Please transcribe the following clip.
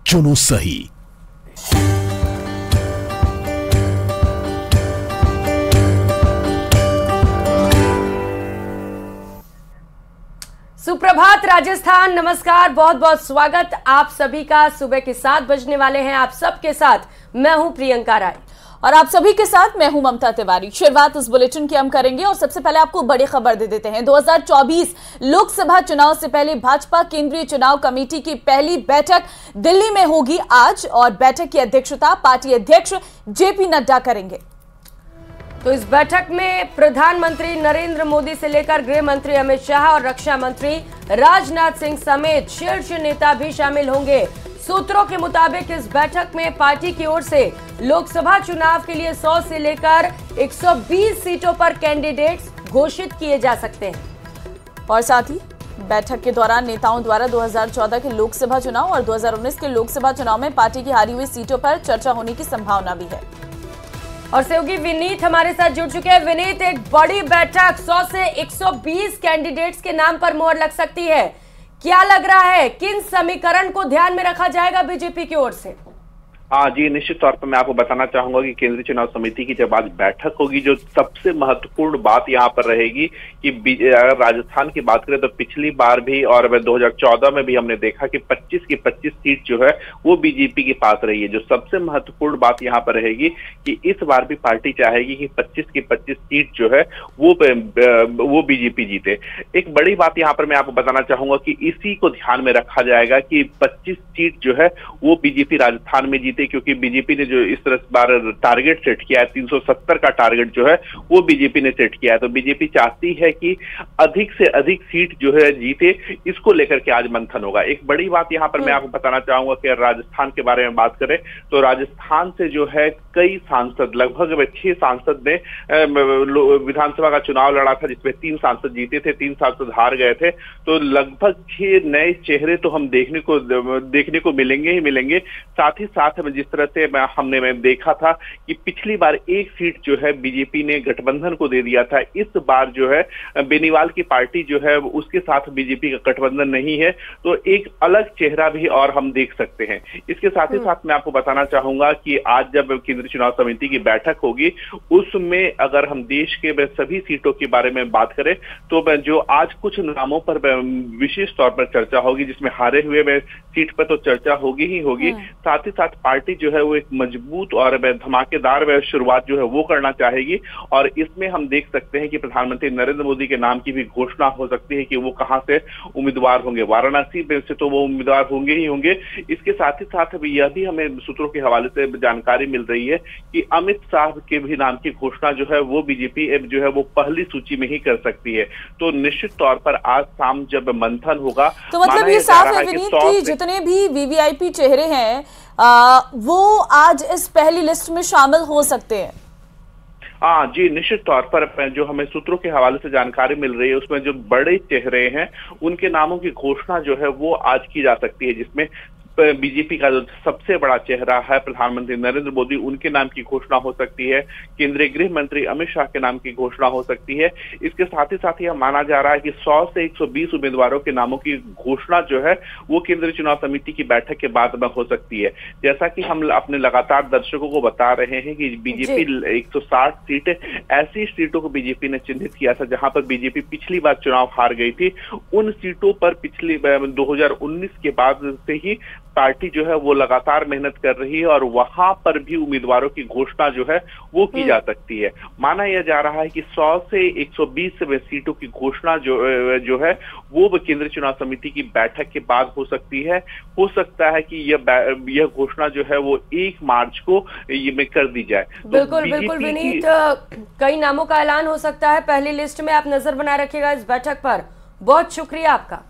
चुनो सही। सुप्रभात राजस्थान, नमस्कार, बहुत बहुत स्वागत आप सभी का। सुबह के 7 बजने वाले हैं। आप सबके साथ मैं हूं प्रियंका राय और आप सभी के साथ मैं हूं ममता तिवारी। शुरुआत इस बुलेटिन की हम करेंगे और सबसे पहले आपको बड़ी खबर दे देते हैं। 2024 लोकसभा चुनाव से पहले भाजपा केंद्रीय चुनाव कमेटी की पहली बैठक दिल्ली में होगी आज और बैठक की अध्यक्षता पार्टी अध्यक्ष जेपी नड्डा करेंगे। तो इस बैठक में प्रधानमंत्री नरेंद्र मोदी से लेकर गृह मंत्री अमित शाह और रक्षा मंत्री राजनाथ सिंह समेत शीर्ष नेता भी शामिल होंगे। सूत्रों के मुताबिक इस बैठक में पार्टी की ओर से लोकसभा चुनाव के लिए 100 से लेकर 120 सीटों पर कैंडिडेट्स घोषित किए जा सकते हैं। और साथ ही बैठक के दौरान नेताओं द्वारा 2014 के लोकसभा चुनाव और 2019 के लोकसभा चुनाव में पार्टी की हारी हुई सीटों पर चर्चा होने की संभावना भी है। और सहयोगी विनीत हमारे साथ जुड़ चुके हैं। विनीत, एक बड़ी बैठक, 100 से 120 कैंडिडेट्स के नाम पर मोहर लग सकती है। क्या लग रहा है, किन समीकरण को ध्यान में रखा जाएगा बीजेपी की ओर से? हाँ जी, निश्चित तौर पर मैं आपको बताना चाहूंगा कि केंद्रीय चुनाव समिति की जब आज बैठक होगी, जो सबसे महत्वपूर्ण बात यहाँ पर रहेगी कि अगर राजस्थान की बात करें तो पिछली बार भी और 2014 में भी हमने देखा कि 25 की 25 सीट जो है वो बीजेपी के पास रही है। जो सबसे महत्वपूर्ण बात यहाँ पर रहेगी कि इस बार भी पार्टी चाहेगी कि 25 की 25 सीट जो है वो बीजेपी जीते। एक बड़ी बात यहाँ पर मैं आपको बताना चाहूंगा कि इसी को ध्यान में रखा जाएगा कि 25 सीट जो है वो बीजेपी राजस्थान में जीते, क्योंकि बीजेपी ने जो इस बार टारगेट सेट किया है, 370 का टारगेट जो है वो बीजेपी ने सेट किया है। तो बीजेपी चाहती है कि अधिक से अधिक सीट जो है जीते, इसको लेकर के आज मंथन होगा। एक बड़ी बात यहाँ पर मैं आपको बताना चाहूंगा कि राजस्थान के बारे में बात करें तो राजस्थान से जो है कई सांसद, लगभग 6 सांसद ने विधानसभा का चुनाव लड़ा था, जिसमें 3 सांसद जीते थे, 3 सांसद हार गए थे। तो लगभग 6 नए चेहरे तो हम देखने को मिलेंगे ही मिलेंगे। साथ ही साथ जिस तरह से हमने देखा था कि पिछली बार एक सीट जो है बीजेपी ने गठबंधन को दे दिया था, इस बार जो है बेनीवाल की पार्टी जो है उसके साथ बीजेपी का गठबंधन नहीं है, तो एक अलग चेहरा भी और हम देख सकते हैं। इसके साथ ही साथ मैं आपको बताना चाहूंगा कि आज जब केंद्रीय चुनाव समिति की बैठक होगी, उसमें अगर हम देश के सभी सीटों के बारे में बात करें तो जो आज कुछ नामों पर विशेष तौर पर चर्चा होगी, जिसमें हारे हुए सीट पर तो चर्चा होगी ही होगी, साथ ही साथ पार्टी जो है वो एक मजबूत और धमाकेदार शुरुआत जो है वो करना चाहेगी। और इसमें हम देख सकते हैं कि प्रधानमंत्री नरेंद्र मोदी के नाम की भी घोषणा हो सकती है कि वो कहां से उम्मीदवार होंगे। वाराणसी में से तो वो उम्मीदवार होंगे ही होंगे। इसके साथ ही साथ यह भी हमें सूत्रों के हवाले से जानकारी मिल रही है कि अमित शाह के भी नाम की घोषणा जो है वो बीजेपी जो है वो पहली सूची में ही कर सकती है। तो निश्चित तौर पर आज शाम जब मंथन होगा तो मतलब ये साफ है विनीत कि जितने भी वीवीआईपी चेहरे हैं वो आज इस पहली लिस्ट में शामिल हो सकते हैं। हाँ जी, निश्चित तौर पर जो हमें सूत्रों के हवाले से जानकारी मिल रही है उसमें जो बड़े चेहरे हैं उनके नामों की घोषणा जो है वो आज की जा सकती है, जिसमें बीजेपी का जो सबसे बड़ा चेहरा है प्रधानमंत्री नरेंद्र मोदी, उनके नाम की घोषणा हो सकती है। केंद्रीय गृह मंत्री अमित शाह के नाम की घोषणा हो सकती है। इसके साथ ही यह माना जा रहा है कि 100 से 120 उम्मीदवारों के नामों की घोषणा जो है वो केंद्रीय चुनाव समिति की बैठक के बाद में हो सकती है। जैसा कि हम अपने लगातार दर्शकों को बता रहे हैं कि बीजेपी 160 सीटें ऐसी सीटों को बीजेपी ने चिन्हित किया था जहां पर बीजेपी पिछली बार चुनाव हार गई थी। उन सीटों पर पिछली 2019 के बाद से ही पार्टी जो है वो लगातार मेहनत कर रही है और वहां पर भी उम्मीदवारों की घोषणा जो है वो की जा सकती है। माना यह जा रहा है कि 100 से 120 सीटों की घोषणा जो है वो केंद्रीय चुनाव समिति की बैठक के बाद हो सकती है। हो सकता है कि यह घोषणा जो है वो 1 मार्च को ये में कर दी जाए। बिल्कुल बिल्कुल विनीत, कई नामों का ऐलान हो सकता है पहली लिस्ट में। आप नजर बनाए रखिएगा इस बैठक पर। बहुत शुक्रिया आपका।